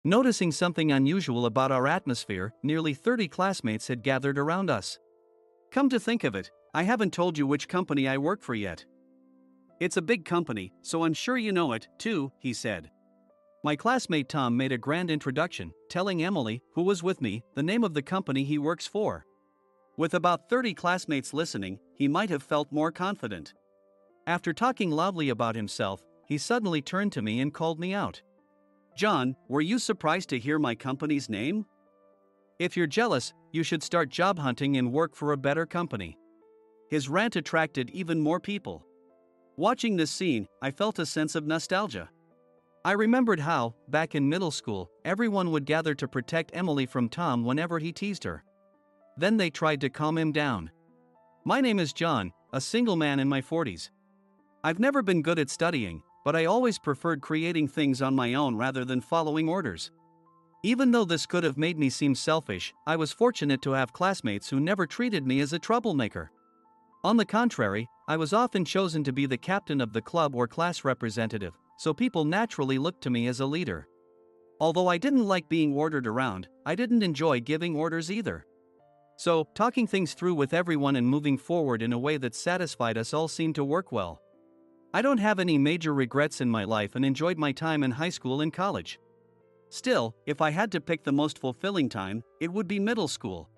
Noticing something unusual about our atmosphere, nearly 30 classmates had gathered around us. "Come to think of it, I haven't told you which company I work for yet." "It's a big company, so I'm sure you know it, too," he said. My classmate Tom made a grand introduction, telling Emily, who was with me, the name of the company he works for. With about 30 classmates listening, he might have felt more confident. After talking loudly about himself, he suddenly turned to me and called me out. "John, were you surprised to hear my company's name? If you're jealous, you should start job hunting and work for a better company." His rant attracted even more people. Watching this scene, I felt a sense of nostalgia. I remembered how, back in middle school, everyone would gather to protect Emily from Tom whenever he teased her. Then they tried to calm him down. My name is John, a single man in my 40s. I've never been good at studying, but I always preferred creating things on my own rather than following orders. Even though this could have made me seem selfish, I was fortunate to have classmates who never treated me as a troublemaker. On the contrary, I was often chosen to be the captain of the club or class representative, so people naturally looked to me as a leader. Although I didn't like being ordered around, I didn't enjoy giving orders either. So, talking things through with everyone and moving forward in a way that satisfied us all seemed to work well. I don't have any major regrets in my life and enjoyed my time in high school and college. Still, if I had to pick the most fulfilling time, it would be middle school.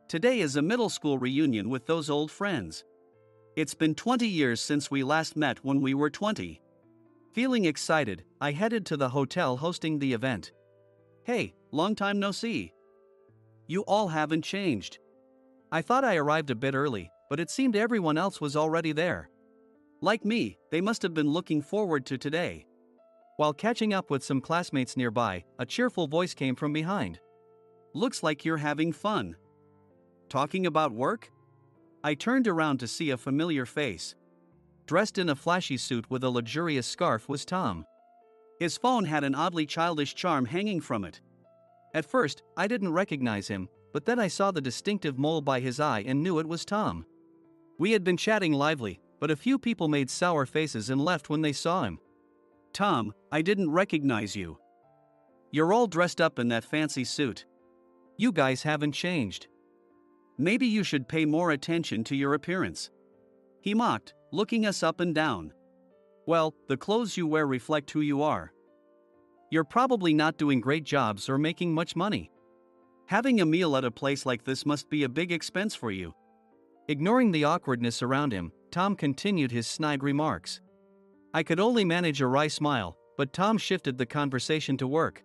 Today is a middle school reunion with those old friends. It's been 20 years since we last met when we were 20. Feeling excited, I headed to the hotel hosting the event. "Hey, long time no see. You all haven't changed." I thought I arrived a bit early, but it seemed everyone else was already there. Like me, they must have been looking forward to today. While catching up with some classmates nearby, a cheerful voice came from behind. "Looks like you're having fun. Talking about work?" I turned around to see a familiar face. Dressed in a flashy suit with a luxurious scarf was Tom. His phone had an oddly childish charm hanging from it. At first, I didn't recognize him, but then I saw the distinctive mole by his eye and knew it was Tom. We had been chatting lively, but a few people made sour faces and left when they saw him. "Tom, I didn't recognize you. You're all dressed up in that fancy suit. You guys haven't changed. Maybe you should pay more attention to your appearance," he mocked, looking us up and down. "Well, the clothes you wear reflect who you are. You're probably not doing great jobs or making much money. Having a meal at a place like this must be a big expense for you." Ignoring the awkwardness around him, Tom continued his snide remarks. I could only manage a wry smile, but Tom shifted the conversation to work.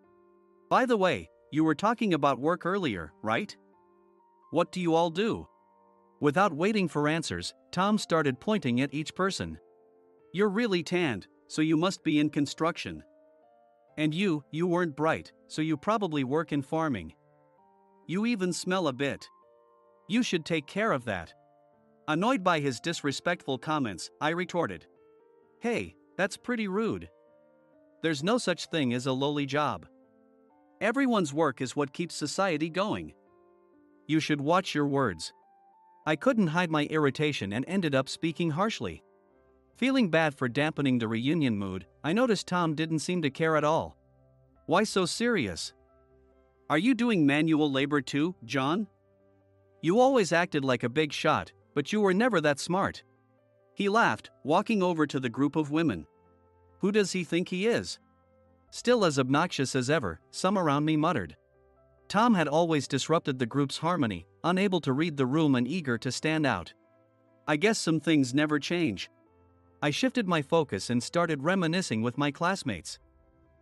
"By the way, you were talking about work earlier, right? What do you all do?" Without waiting for answers, Tom started pointing at each person. "You're really tanned, so you must be in construction. And you weren't bright, so you probably work in farming. You even smell a bit. You should take care of that." Annoyed by his disrespectful comments, I retorted, "Hey, that's pretty rude. There's no such thing as a lowly job. Everyone's work is what keeps society going. You should watch your words." I couldn't hide my irritation and ended up speaking harshly. Feeling bad for dampening the reunion mood, I noticed Tom didn't seem to care at all. "Why so serious? Are you doing manual labor too, John? You always acted like a big shot, but you were never that smart." He laughed, walking over to the group of women. "Who does he think he is?" Still as obnoxious as ever, some around me muttered. Tom had always disrupted the group's harmony, unable to read the room and eager to stand out. I guess some things never change. I shifted my focus and started reminiscing with my classmates.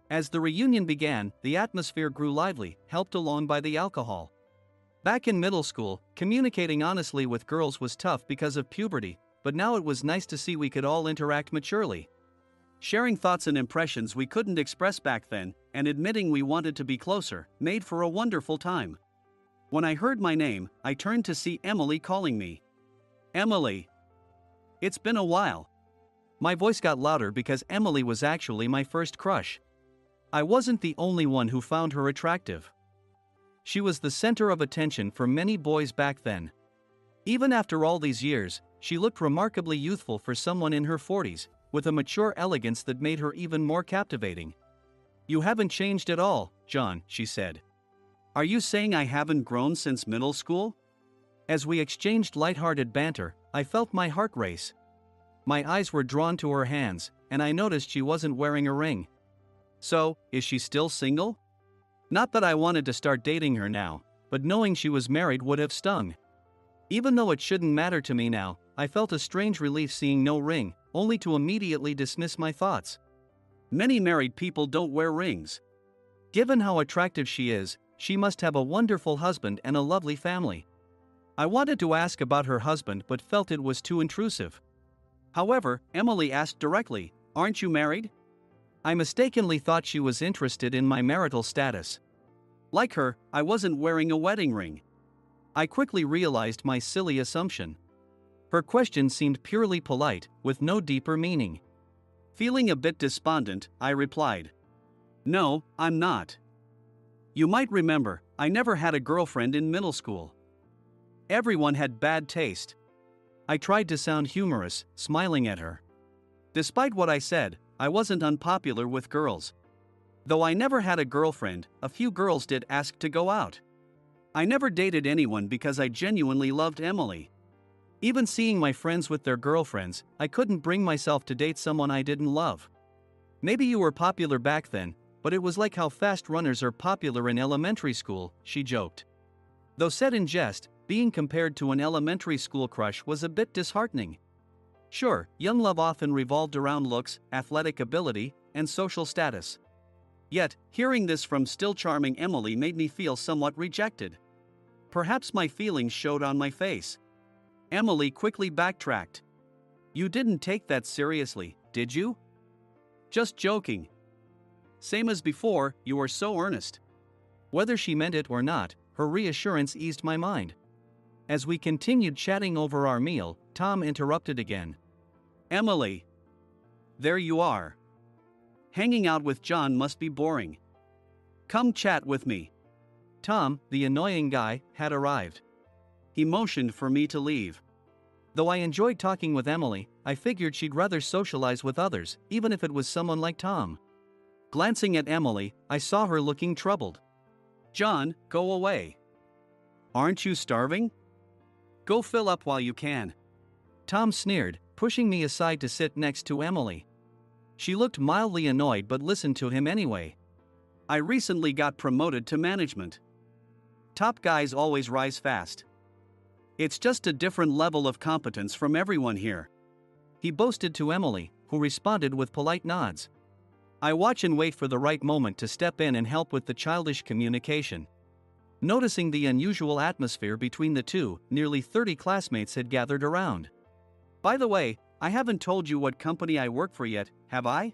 As the reunion began, the atmosphere grew lively, helped along by the alcohol. Back in middle school, communicating honestly with girls was tough because of puberty, but now it was nice to see we could all interact maturely. Sharing thoughts and impressions we couldn't express back then, and admitting we wanted to be closer, made for a wonderful time. When I heard my name, I turned to see Emily calling me. "Emily. It's been a while." My voice got louder because Emily was actually my first crush. I wasn't the only one who found her attractive. She was the center of attention for many boys back then. Even after all these years, she looked remarkably youthful for someone in her 40s, with a mature elegance that made her even more captivating. You haven't changed at all, John, she said. Are you saying I haven't grown since middle school? As we exchanged lighthearted banter, I felt my heart race. My eyes were drawn to her hands, and I noticed she wasn't wearing a ring. So, is she still single? Not that I wanted to start dating her now, but knowing she was married would have stung. Even though it shouldn't matter to me now, I felt a strange relief seeing no ring, only to immediately dismiss my thoughts. Many married people don't wear rings. Given how attractive she is, she must have a wonderful husband and a lovely family. I wanted to ask about her husband but felt it was too intrusive. However, Emily asked directly, "Aren't you married?" I mistakenly thought she was interested in my marital status. Like her, I wasn't wearing a wedding ring. I quickly realized my silly assumption. Her question seemed purely polite, with no deeper meaning. Feeling a bit despondent, I replied, "No, I'm not. You might remember, I never had a girlfriend in middle school. Everyone had bad taste." I tried to sound humorous, smiling at her. Despite what I said, I wasn't unpopular with girls. Though I never had a girlfriend, a few girls did ask to go out. I never dated anyone because I genuinely loved Emily. Even seeing my friends with their girlfriends, I couldn't bring myself to date someone I didn't love. Maybe you were popular back then, but it was like how fast runners are popular in elementary school, she joked. Though said in jest, being compared to an elementary school crush was a bit disheartening. Sure, young love often revolved around looks, athletic ability, and social status. Yet, hearing this from still charming Emily made me feel somewhat rejected. Perhaps my feelings showed on my face. Emily quickly backtracked. "You didn't take that seriously, did you?" "Just joking." "Same as before, you were so earnest." Whether she meant it or not, her reassurance eased my mind. As we continued chatting over our meal, Tom interrupted again. "Emily. There you are. Hanging out with John must be boring. Come chat with me." Tom, the annoying guy, had arrived. He motioned for me to leave. Though I enjoyed talking with Emily, I figured she'd rather socialize with others, even if it was someone like Tom. Glancing at Emily, I saw her looking troubled. "John, go away. Aren't you starving? Go fill up while you can." Tom sneered, pushing me aside to sit next to Emily. She looked mildly annoyed but listened to him anyway. "I recently got promoted to management. Top guys always rise fast. It's just a different level of competence from everyone here," he boasted to Emily, who responded with polite nods. I watch and wait for the right moment to step in and help with the childish communication. Noticing the unusual atmosphere between the two, nearly 30 classmates had gathered around. "By the way, I haven't told you what company I work for yet, have I?"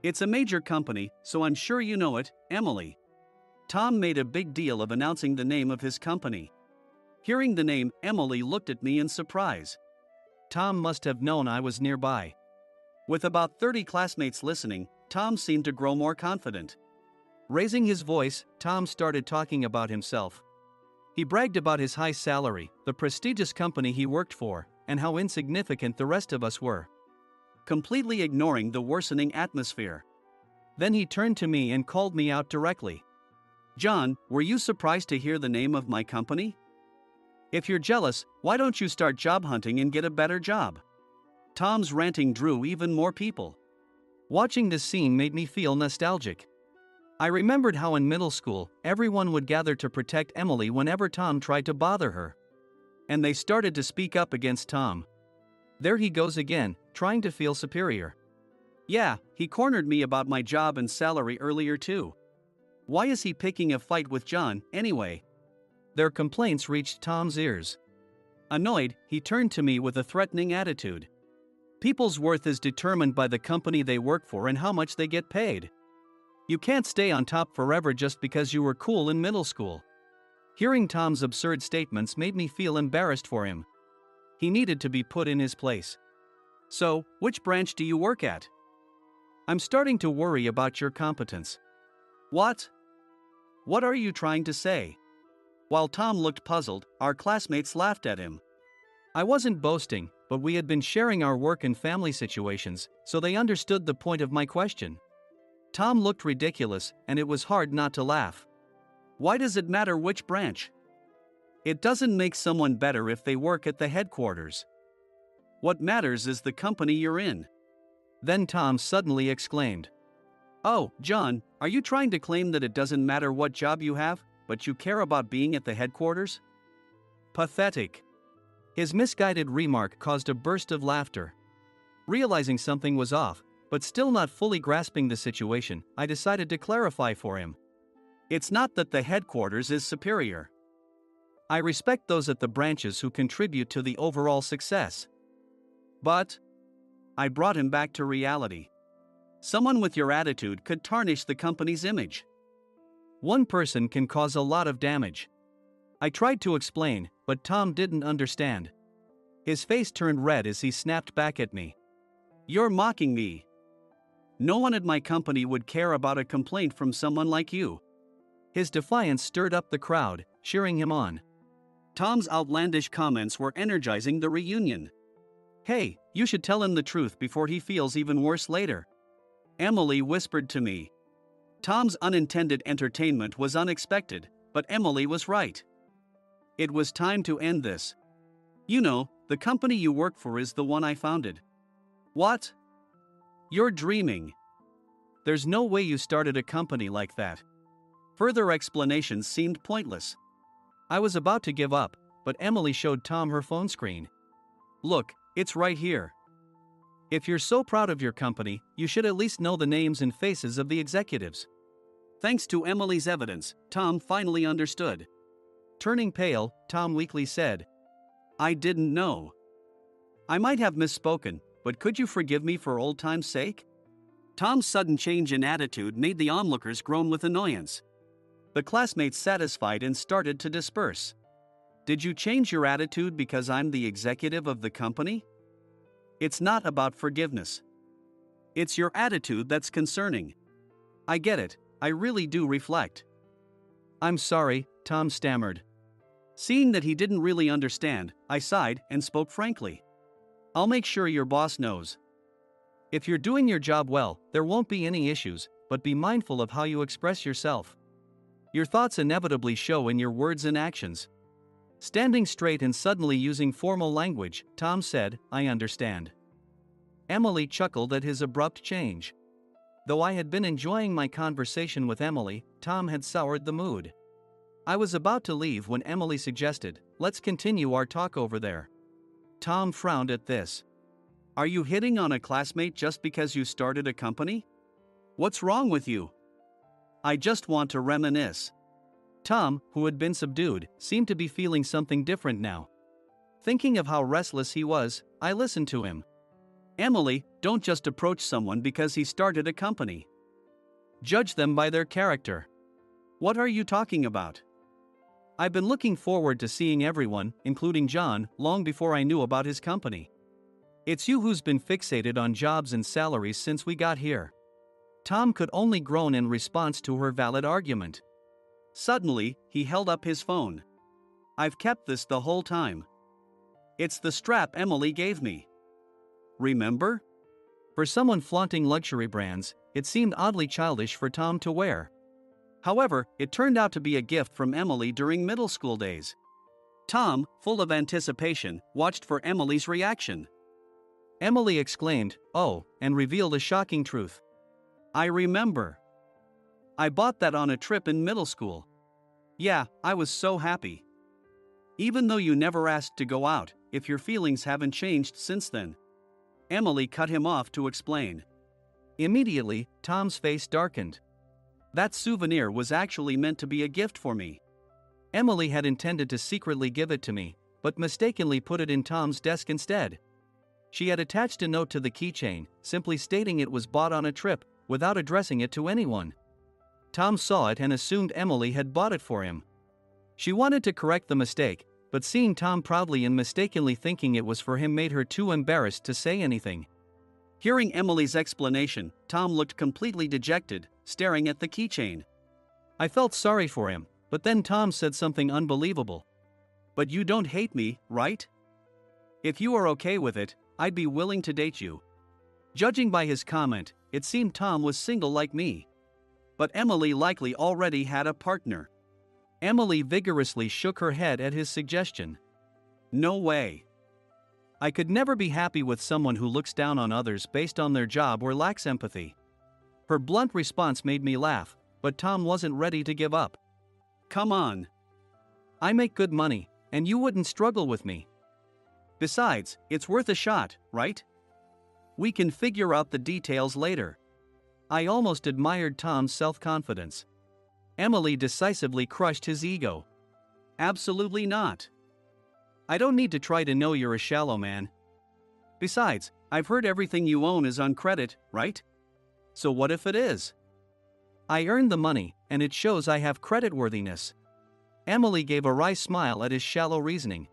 "It's a major company, so I'm sure you know it, Emily." Tom made a big deal of announcing the name of his company. Hearing the name, Emily looked at me in surprise. Tom must have known I was nearby. With about 30 classmates listening, Tom seemed to grow more confident. Raising his voice, Tom started talking about himself. He bragged about his high salary, the prestigious company he worked for, and how insignificant the rest of us were. Completely ignoring the worsening atmosphere. Then he turned to me and called me out directly. "John, were you surprised to hear the name of my company? If you're jealous, why don't you start job hunting and get a better job?" Tom's ranting drew even more people. Watching this scene made me feel nostalgic. I remembered how in middle school, everyone would gather to protect Emily whenever Tom tried to bother her. And they started to speak up against Tom. There he goes again, trying to feel superior. Yeah, he cornered me about my job and salary earlier too. Why is he picking a fight with John, anyway? Their complaints reached Tom's ears. Annoyed, he turned to me with a threatening attitude. People's worth is determined by the company they work for and how much they get paid. You can't stay on top forever just because you were cool in middle school. Hearing Tom's absurd statements made me feel embarrassed for him. He needed to be put in his place. "So, which branch do you work at? I'm starting to worry about your competence." "What? What are you trying to say?" While Tom looked puzzled, our classmates laughed at him. I wasn't boasting, but we had been sharing our work and family situations, so they understood the point of my question. Tom looked ridiculous, and it was hard not to laugh. Why does it matter which branch? It doesn't make someone better if they work at the headquarters. What matters is the company you're in. Then Tom suddenly exclaimed, "Oh, John, are you trying to claim that it doesn't matter what job you have, but you care about being at the headquarters?" Pathetic. His misguided remark caused a burst of laughter. Realizing something was off, but still not fully grasping the situation, I decided to clarify for him. It's not that the headquarters is superior. I respect those at the branches who contribute to the overall success. But I brought him back to reality. Someone with your attitude could tarnish the company's image. One person can cause a lot of damage. I tried to explain, but Tom didn't understand. His face turned red as he snapped back at me. "You're mocking me. No one at my company would care about a complaint from someone like you." His defiance stirred up the crowd, cheering him on. Tom's outlandish comments were energizing the reunion. "Hey, you should tell him the truth before he feels even worse later," Emily whispered to me. Tom's unintended entertainment was unexpected, but Emily was right. It was time to end this. "You know, the company you work for is the one I founded." "What? You're dreaming. There's no way you started a company like that." Further explanations seemed pointless. I was about to give up, but Emily showed Tom her phone screen. "Look, it's right here. If you're so proud of your company, you should at least know the names and faces of the executives." Thanks to Emily's evidence, Tom finally understood. Turning pale, Tom weakly said, "I didn't know. I might have misspoken, but could you forgive me for old time's sake?" Tom's sudden change in attitude made the onlookers groan with annoyance. The classmates satisfied and started to disperse. "Did you change your attitude because I'm the executive of the company?" It's not about forgiveness. It's your attitude that's concerning. I get it, I really do reflect. "I'm sorry," Tom stammered. Seeing that he didn't really understand, I sighed and spoke frankly. "I'll make sure your boss knows. If you're doing your job well, there won't be any issues, but be mindful of how you express yourself. Your thoughts inevitably show in your words and actions." Standing straight and suddenly using formal language, Tom said, "I understand." Emily chuckled at his abrupt change. Though I had been enjoying my conversation with Emily, Tom had soured the mood. I was about to leave when Emily suggested, "Let's continue our talk over there." Tom frowned at this. "Are you hitting on a classmate just because you started a company? What's wrong with you?" "I just want to reminisce." Tom, who had been subdued, seemed to be feeling something different now. Thinking of how restless he was, I listened to him. "Emily, don't just approach someone because he started a company. Judge them by their character." "What are you talking about?" "I've been looking forward to seeing everyone, including John, long before I knew about his company. It's you who's been fixated on jobs and salaries since we got here." Tom could only groan in response to her valid argument. Suddenly, he held up his phone. "I've kept this the whole time. It's the strap Emily gave me. Remember?" For someone flaunting luxury brands, it seemed oddly childish for Tom to wear. However, it turned out to be a gift from Emily during middle school days. Tom, full of anticipation, watched for Emily's reaction. Emily exclaimed, "Oh," and revealed a shocking truth. "I remember. I bought that on a trip in middle school. Yeah, I was so happy. Even though you never asked to go out, if your feelings haven't changed since then." Emily cut him off to explain. Immediately, Tom's face darkened. That souvenir was actually meant to be a gift for me. Emily had intended to secretly give it to me, but mistakenly put it in Tom's desk instead. She had attached a note to the keychain, simply stating it was bought on a trip, without addressing it to anyone. Tom saw it and assumed Emily had bought it for him. She wanted to correct the mistake, but seeing Tom proudly and mistakenly thinking it was for him made her too embarrassed to say anything. Hearing Emily's explanation, Tom looked completely dejected, staring at the keychain. I felt sorry for him, but then Tom said something unbelievable. "But you don't hate me, right? If you are okay with it, I'd be willing to date you." Judging by his comment, it seemed Tom was single like me. But Emily likely already had a partner. Emily vigorously shook her head at his suggestion. No way. I could never be happy with someone who looks down on others based on their job or lacks empathy. Her blunt response made me laugh, but Tom wasn't ready to give up. Come on. I make good money, and you wouldn't struggle with me. Besides, it's worth a shot, right? We can figure out the details later. I almost admired Tom's self-confidence. Emily decisively crushed his ego. Absolutely not. I don't need to try to know you're a shallow man. Besides, I've heard everything you own is on credit, right? So what if it is? I earned the money, and it shows I have creditworthiness. Emily gave a wry smile at his shallow reasoning.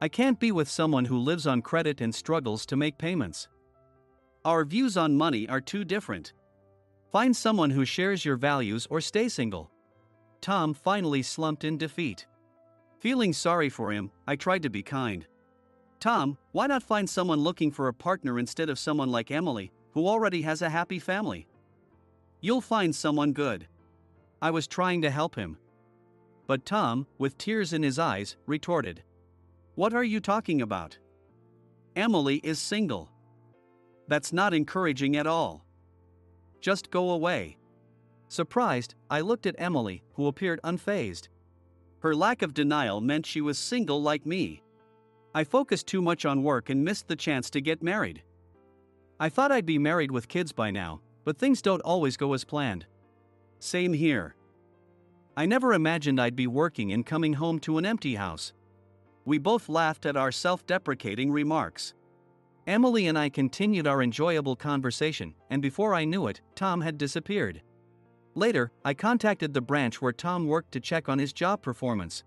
I can't be with someone who lives on credit and struggles to make payments. Our views on money are too different. Find someone who shares your values or stay single. Tom finally slumped in defeat. Feeling sorry for him, I tried to be kind. Tom, why not find someone looking for a partner instead of someone like Emily, who already has a happy family? You'll find someone good. I was trying to help him. But Tom, with tears in his eyes, retorted. What are you talking about? Emily is single. That's not encouraging at all. Just go away. Surprised, I looked at Emily, who appeared unfazed. Her lack of denial meant she was single like me. I focused too much on work and missed the chance to get married. I thought I'd be married with kids by now, but things don't always go as planned. Same here. I never imagined I'd be working and coming home to an empty house. We both laughed at our self-deprecating remarks. Emily and I continued our enjoyable conversation, and before I knew it, Tom had disappeared. Later, I contacted the branch where Tom worked to check on his job performance.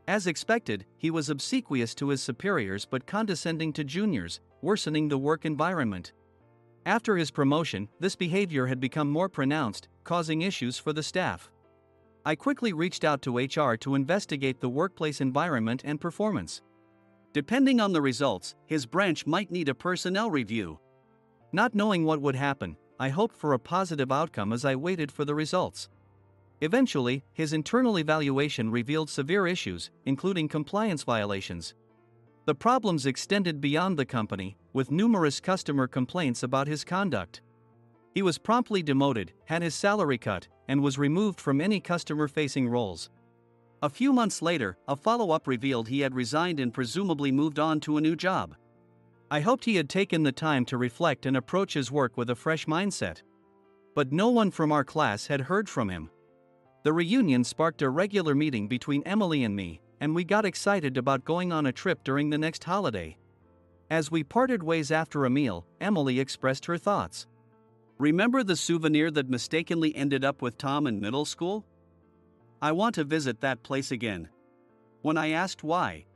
As expected, he was obsequious to his superiors but condescending to juniors, worsening the work environment. After his promotion, this behavior had become more pronounced, causing issues for the staff. I quickly reached out to HR to investigate the workplace environment and performance. Depending on the results, his branch might need a personnel review. Not knowing what would happen, I hoped for a positive outcome as I waited for the results. Eventually, his internal evaluation revealed severe issues, including compliance violations. The problems extended beyond the company, with numerous customer complaints about his conduct. He was promptly demoted, had his salary cut, and was removed from any customer-facing roles. A few months later, a follow-up revealed he had resigned and presumably moved on to a new job. I hoped he had taken the time to reflect and approach his work with a fresh mindset. But no one from our class had heard from him. The reunion sparked a regular meeting between Emily and me, and we got excited about going on a trip during the next holiday. As we parted ways after a meal, Emily expressed her thoughts. Remember the souvenir that mistakenly ended up with Tom in middle school? I want to visit that place again. When I asked why,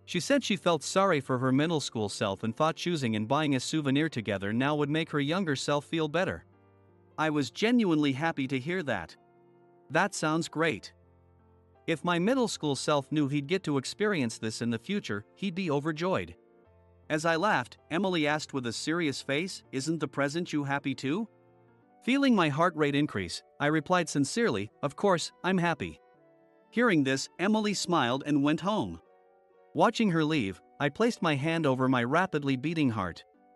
she said she felt sorry for her middle school self and thought choosing and buying a souvenir together now would make her younger self feel better. I was genuinely happy to hear that. That sounds great. If my middle school self knew he'd get to experience this in the future, he'd be overjoyed. As I laughed, Emily asked with a serious face, "Isn't the present you happy too?" Feeling my heart rate increase, I replied sincerely, "Of course, I'm happy." Hearing this, Emily smiled and went home. Watching her leave, I placed my hand over my rapidly beating heart.